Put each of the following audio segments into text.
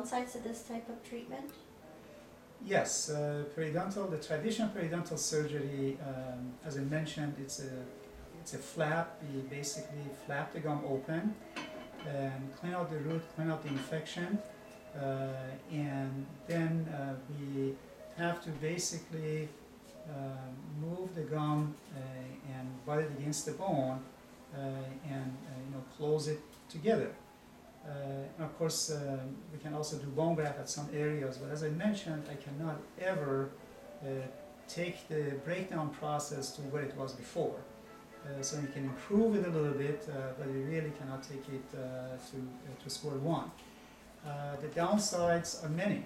downsides to this type of treatment? Yes, the traditional periodontal surgery, as I mentioned, it's a flap. We basically flap the gum open and clean out the root, clean out the infection, and then we have to basically move the gum and butt it against the bone and close it together. And of course, we can also do bone graft at some areas, but as I mentioned, I cannot ever take the breakdown process to where it was before. So you can improve it a little bit, but you really cannot take it to square one. The downsides are many,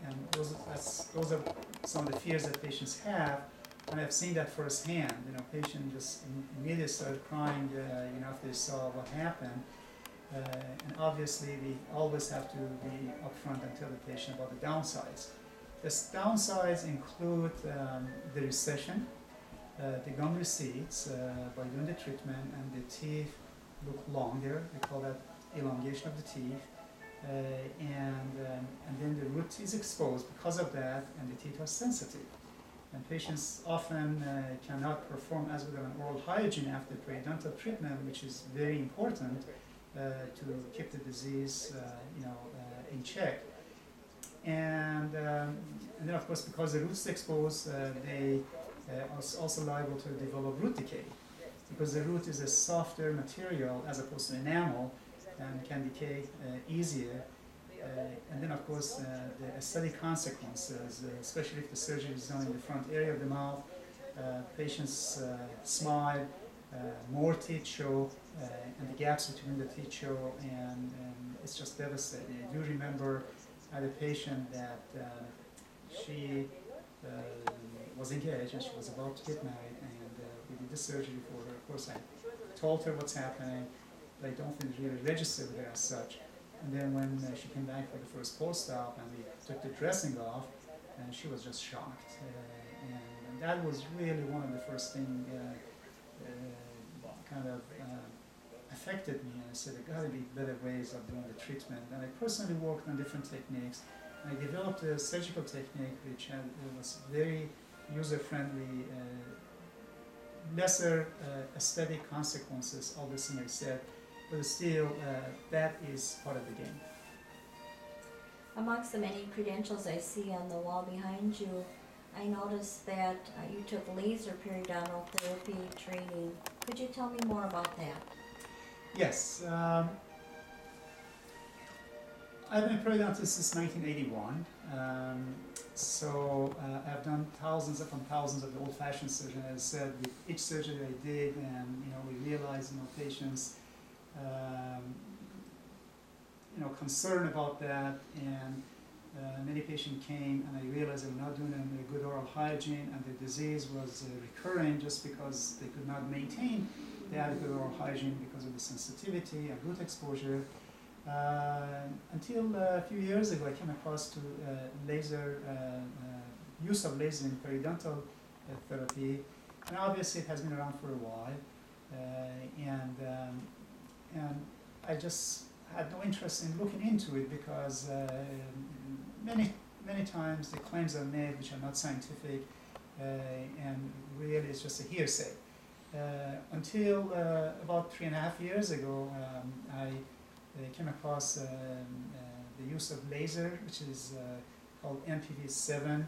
and those are some of the fears that patients have, and I've seen that firsthand. Patients just immediately started crying, after they saw what happened. And obviously, we always have to be upfront and tell the patient about the downsides. The downsides include the recession. The gum recedes by doing the treatment, and the teeth look longer. We call that elongation of the teeth. And then the root is exposed because of that, and the teeth are sensitive. And patients often cannot perform as good an oral hygiene after periodontal treatment, which is very important to keep the disease, in check. And then, of course, because the root's exposed, they are also liable to develop root decay, because the root is a softer material as opposed to enamel and can decay easier. And then, of course, the aesthetic consequences, especially if the surgery is done in the front area of the mouth, patients smile, more teeth show, and the gaps between the teeth show, and it's just devastating. I do remember I had a patient that she was engaged and she was about to get married, and we did the surgery for her. Of course, I told her what's happening, but I don't think it really registered with her as such. And then when she came back for the first post-op and we took the dressing off, and she was just shocked. And that was really one of the first things kind of affected me. And I said, there got to be better ways of doing the treatment. And I personally worked on different techniques. I developed a surgical technique which was very user-friendly, lesser aesthetic consequences, all the things I said, but still that is part of the game. Amongst the many credentials I see on the wall behind you, I noticed that you took laser periodontal therapy training. Could you tell me more about that? Yes. I've been a periodontist since 1981, so I've done thousands upon thousands of the old-fashioned surgery. As I said, with each surgery I did, and we realized, patients, concerned about that, and many patients came, and I realized they were not doing a good oral hygiene, and the disease was recurring just because they could not maintain the adequate oral hygiene because of the sensitivity and root exposure. Until a few years ago, I came across to use of laser in periodontal therapy, and obviously it has been around for a while, and I just had no interest in looking into it because many times the claims are made which are not scientific, and really it's just a hearsay. Until about 3.5 years ago, I came across the use of laser, which is called MPV7,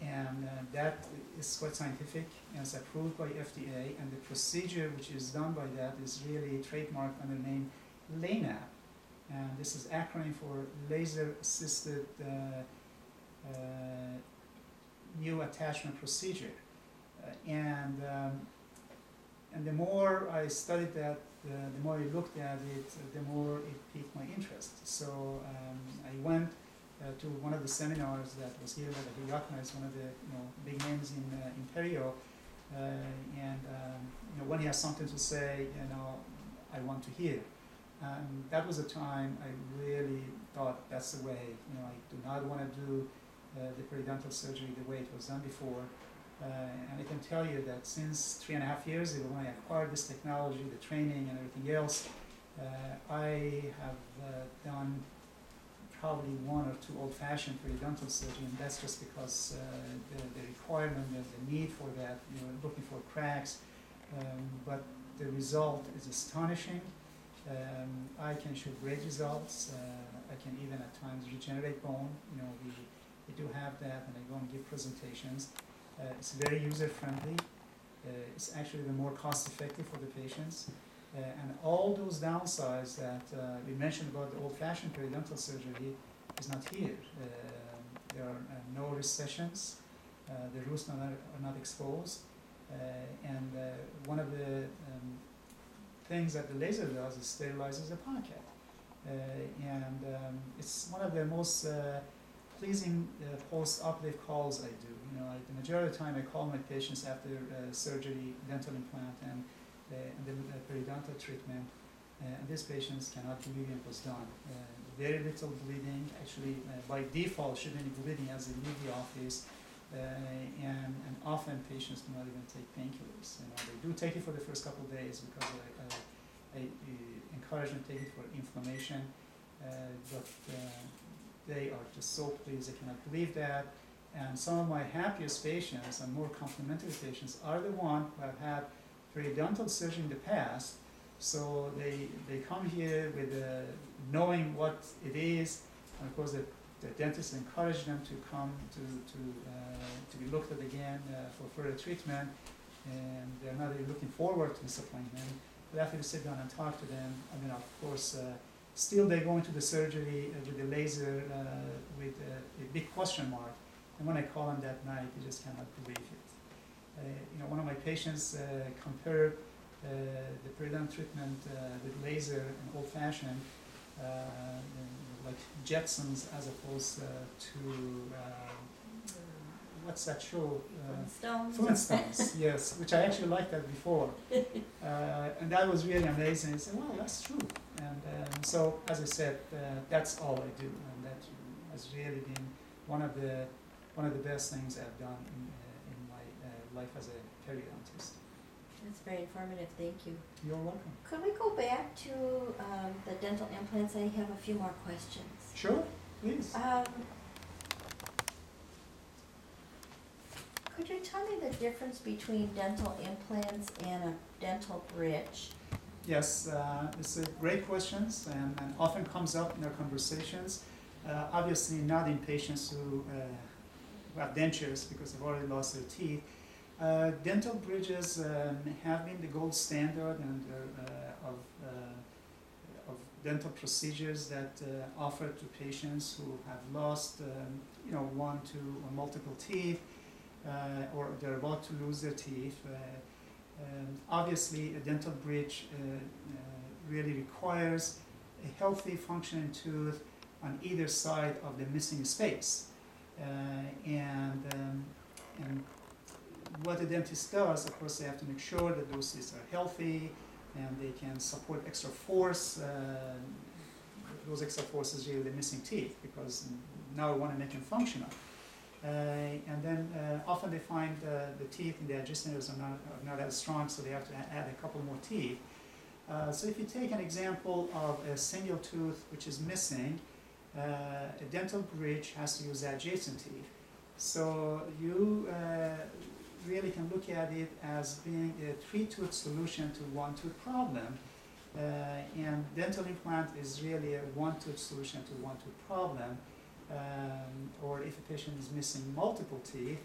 and that is quite scientific and it's approved by FDA, and the procedure which is done by that is really trademarked under the name LANAP, and this is acronym for Laser Assisted New Attachment Procedure. And the more I studied that, the more I looked at it, the more it piqued my interest. So I went to one of the seminars that was given by the Hiyakna, one of the big names in Perio, and when he has something to say, I want to hear. That was a time I really thought that's the way. I do not want to do the periodontal surgery the way it was done before. And I can tell you that since 3.5 years ago, when I acquired this technology, the training and everything else, I have done probably one or two old-fashioned periodontal surgery, and that's just because the requirement, the need for that, looking for cracks, but the result is astonishing. I can show great results. I can even at times regenerate bone. We do have that, and I go and give presentations. It's very user-friendly. It's actually the more cost-effective for the patients. And all those downsides that we mentioned about the old-fashioned periodontal surgery is not here. There are no recessions. The roots are not exposed. And one of the things that the laser does is sterilizes the pocket. And it's one of the most pleasing post-operative calls I do. The majority of the time I call my patients after surgery, dental implant, and the periodontal treatment, and these patients cannot believe it was done. Very little bleeding, actually by default shouldn't any bleeding as they leave the office, and often patients do not even take painkillers. They do take it for the first couple of days because I encourage them to take it for inflammation, but they are just so pleased, they cannot believe that. And some of my happiest patients and more complimentary patients are the ones who have had periodontal surgery in the past, so they come here with knowing what it is, and of course the dentist encouraged them to come to be looked at again for further treatment, and they're not really looking forward to this appointment. But after we sit down and talk to them, of course, still they go into the surgery with the laser with a big question mark, and when I call them that night, they just cannot believe it. One of my patients compared the periodontal treatment with laser and old-fashioned, like Jetsons, as opposed to what's that show? Flintstones, yes, which I actually liked that before, and that was really amazing. I said, "Well, that's true." And so, as I said, that's all I do, and that has really been one of the best things I've done in my life as a periodontist. That's very informative, thank you. You're welcome. Could we go back to the dental implants? I have a few more questions. Sure, please. Could you tell me the difference between dental implants and a dental bridge? Yes, it's a great question, and often comes up in our conversations. Obviously not in patients who have dentures because they've already lost their teeth. Dental bridges have been the gold standard and of dental procedures that offer to patients who have lost one, two, or multiple teeth, or they're about to lose their teeth. Obviously, a dental bridge really requires a healthy functioning tooth on either side of the missing space. And what a dentist does, of course, they have to make sure that those teeth are healthy and they can support extra force. Those extra forces really the missing teeth, because now we want to make them functional. And then often they find the teeth in the adjusters are not as strong, so they have to add a couple more teeth. So if you take an example of a single tooth which is missing, a dental bridge has to use the adjacent teeth. So you really can look at it as being a three-tooth solution to one-tooth problem. And dental implant is really a one-tooth solution to one-tooth problem. Or if a patient is missing multiple teeth,